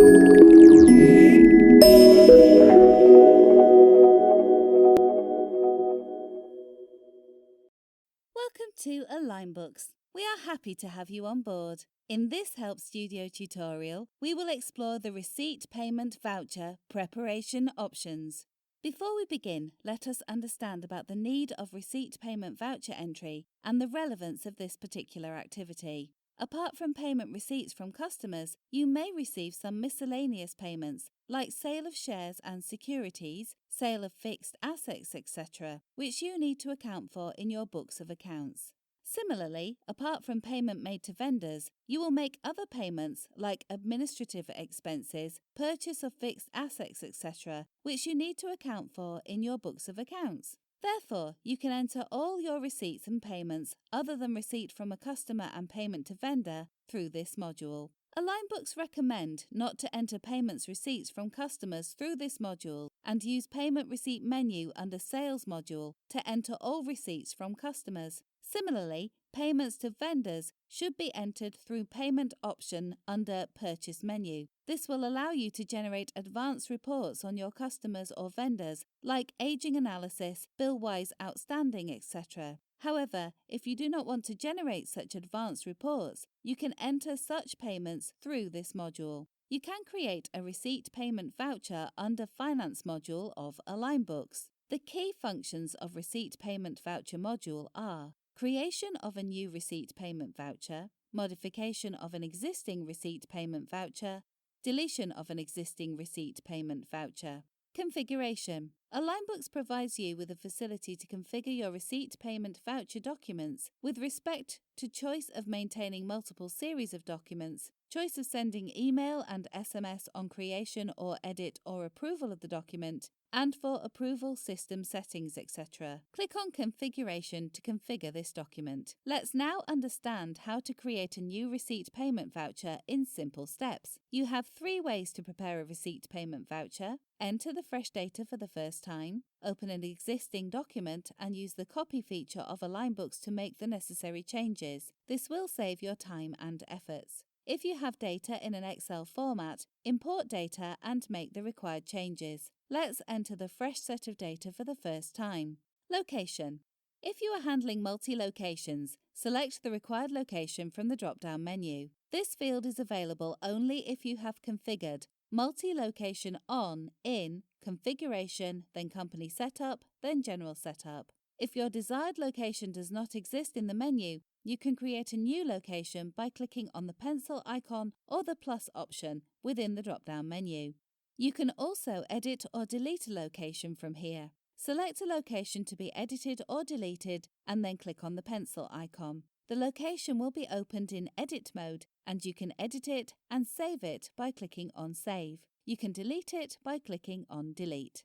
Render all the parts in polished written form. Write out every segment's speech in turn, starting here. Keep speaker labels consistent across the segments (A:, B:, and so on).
A: Welcome to AlignBooks. We are happy to have you on board. In this Help Studio tutorial, we will explore the receipt payment voucher preparation options. Before we begin, let us understand about the need of receipt payment voucher entry and the relevance of this particular activity. Apart from payment receipts from customers, you may receive some miscellaneous payments like sale of shares and securities, sale of fixed assets, etc., which you need to account for in your books of accounts. Similarly, apart from payment made to vendors, you will make other payments like administrative expenses, purchase of fixed assets, etc., which you need to account for in your books of accounts. Therefore, you can enter all your receipts and payments other than receipt from a customer and payment to vendor through this module. AlignBooks recommend not to enter payments receipts from customers through this module and use Payment Receipt menu under Sales module to enter all receipts from customers. Similarly, payments to vendors should be entered through Payment option under Purchase menu. This will allow you to generate advanced reports on your customers or vendors like aging analysis, bill-wise outstanding, etc. However, if you do not want to generate such advanced reports, you can enter such payments through this module. You can create a receipt payment voucher under Finance module of AlignBooks. The key functions of receipt payment voucher module are creation of a new receipt payment voucher, modification of an existing receipt payment voucher, deletion of an existing receipt payment voucher. Configuration. AlignBooks provides you with a facility to configure your receipt payment voucher documents with respect to choice of maintaining multiple series of documents, choice of sending email and SMS on creation or edit or approval of the document, and for approval system settings, etc. Click on Configuration to configure this document. Let's now understand how to create a new receipt payment voucher in simple steps. You have 3 ways to prepare a receipt payment voucher. Enter the fresh data for the first time, open an existing document and use the copy feature of AlignBooks to make the necessary changes. This will save your time and efforts. If you have data in an Excel format, import data and make the required changes. Let's enter the fresh set of data for the first time. Location. If you are handling multi-locations, select the required location from the drop-down menu. This field is available only if you have configured multi-location on, in, configuration, then company setup, then general setup. If your desired location does not exist in the menu, you can create a new location by clicking on the pencil icon or the plus option within the drop-down menu. You can also edit or delete a location from here. Select a location to be edited or deleted and then click on the pencil icon. The location will be opened in edit mode and you can edit it and save it by clicking on Save. You can delete it by clicking on Delete.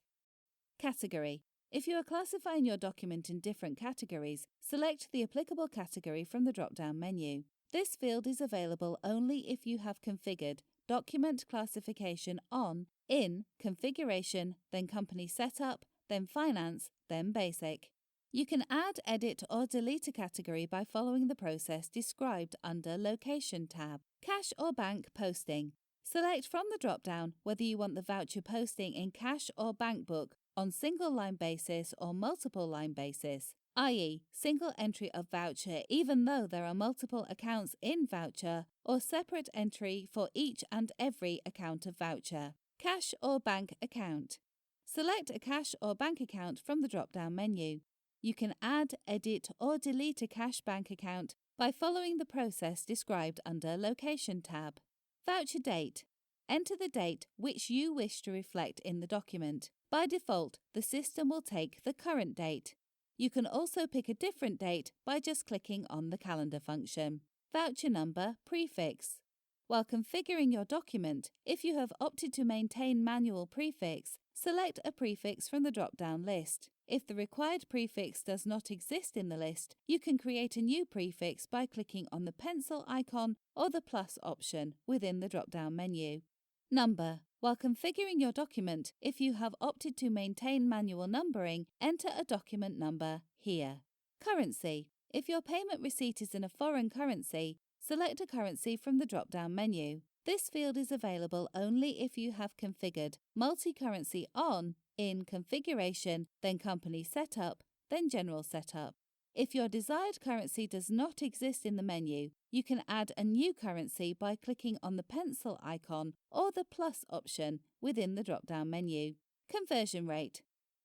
A: Category. If you are classifying your document in different categories, select the applicable category from the drop-down menu. This field is available only if you have configured Document Classification on, in, Configuration, then Company Setup, then Finance, then Basic. You can add, edit or delete a category by following the process described under Location tab. Cash or bank posting. Select from the drop-down whether you want the voucher posting in cash or bank book on single-line basis or multiple-line basis, i.e. single entry of voucher even though there are multiple accounts in voucher, or separate entry for each and every account of voucher. Cash or bank account. Select a cash or bank account from the drop-down menu. You can add, edit or delete a cash bank account by following the process described under Location tab. Voucher date. Enter the date which you wish to reflect in the document. By default, the system will take the current date. You can also pick a different date by just clicking on the calendar function. Voucher number prefix. While configuring your document, if you have opted to maintain manual prefix, select a prefix from the drop-down list. If the required prefix does not exist in the list, you can create a new prefix by clicking on the pencil icon or the plus option within the drop-down menu. Number. While configuring your document, if you have opted to maintain manual numbering, enter a document number here. Currency. If your payment receipt is in a foreign currency, select a currency from the drop-down menu. This field is available only if you have configured multi-currency on in Configuration, then Company Setup, then General Setup. If your desired currency does not exist in the menu, you can add a new currency by clicking on the pencil icon or the plus option within the drop-down menu. Conversion rate.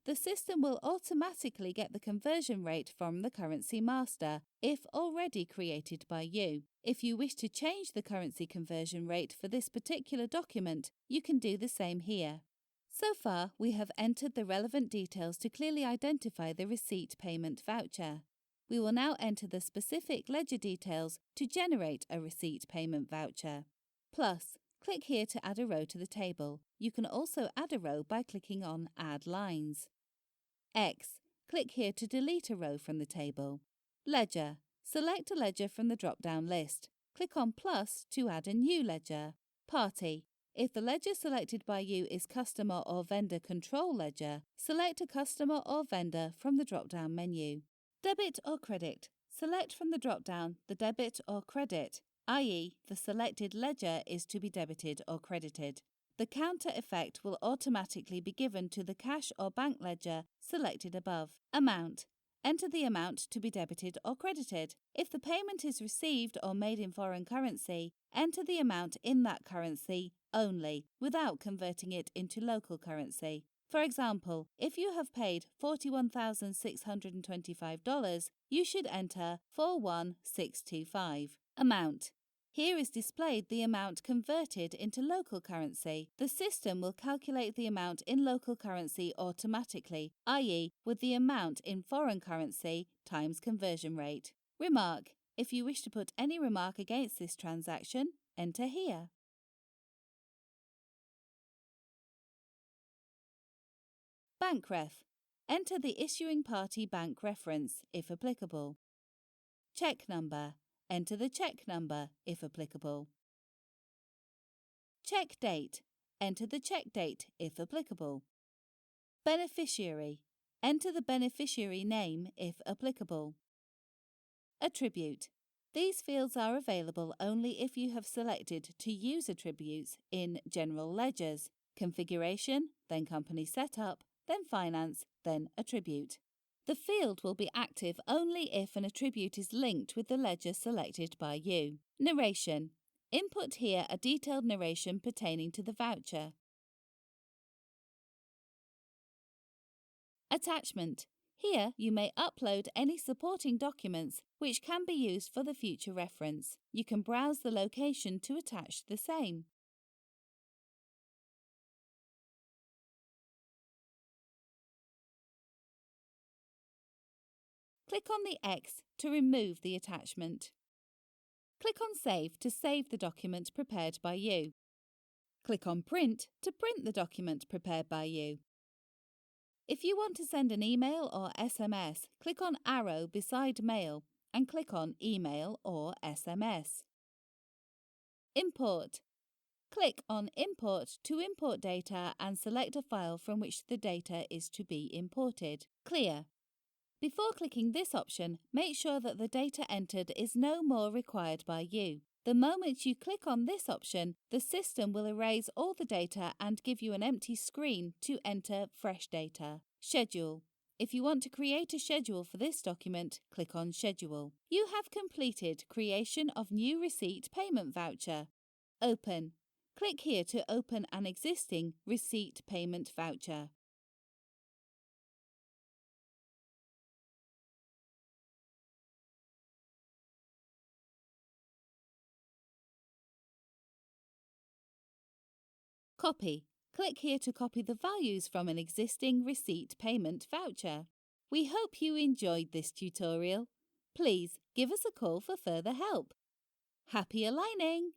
A: The system will automatically get the conversion rate from the currency master, if already created by you. If you wish to change the currency conversion rate for this particular document, you can do the same here. So far, we have entered the relevant details to clearly identify the receipt payment voucher. We will now enter the specific ledger details to generate a receipt payment voucher. Plus, click here to add a row to the table. You can also add a row by clicking on Add Lines. X. Click here to delete a row from the table. Ledger. Select a ledger from the drop-down list. Click on plus to add a new ledger. Party. If the ledger selected by you is Customer or Vendor Control Ledger, select a customer or vendor from the drop-down menu. Debit or credit. Select from the drop-down the debit or credit, i.e. the selected ledger is to be debited or credited. The counter effect will automatically be given to the cash or bank ledger selected above. Amount. Enter the amount to be debited or credited. If the payment is received or made in foreign currency, enter the amount in that currency only, without converting it into local currency. For example, if you have paid $41,625, you should enter 41625. Amount. Here is displayed the amount converted into local currency. The system will calculate the amount in local currency automatically, i.e. with the amount in foreign currency times conversion rate. Remark. If you wish to put any remark against this transaction, enter here. Bank ref. Enter the issuing party bank reference, if applicable. Check number. Enter the check number, if applicable. Check date. Enter the check date, if applicable. Beneficiary. Enter the beneficiary name, if applicable. Attribute. These fields are available only if you have selected to use attributes in General Ledgers, Configuration, then Company Setup, then Finance, then Attribute. The field will be active only if an attribute is linked with the ledger selected by you. Narration. Input here a detailed narration pertaining to the voucher. Attachment. Here you may upload any supporting documents which can be used for the future reference. You can browse the location to attach the same. Click on the X to remove the attachment. Click on Save to save the document prepared by you. Click on Print to print the document prepared by you. If you want to send an email or SMS, click on arrow beside Mail and click on Email or SMS. Import. Click on Import to import data and select a file from which the data is to be imported. Clear. Before clicking this option, make sure that the data entered is no more required by you. The moment you click on this option, the system will erase all the data and give you an empty screen to enter fresh data. Schedule. If you want to create a schedule for this document, click on Schedule. You have completed creation of new receipt payment voucher. Open. Click here to open an existing receipt payment voucher. Copy. Click here to copy the values from an existing receipt payment voucher. We hope you enjoyed this tutorial. Please give us a call for further help. Happy aligning!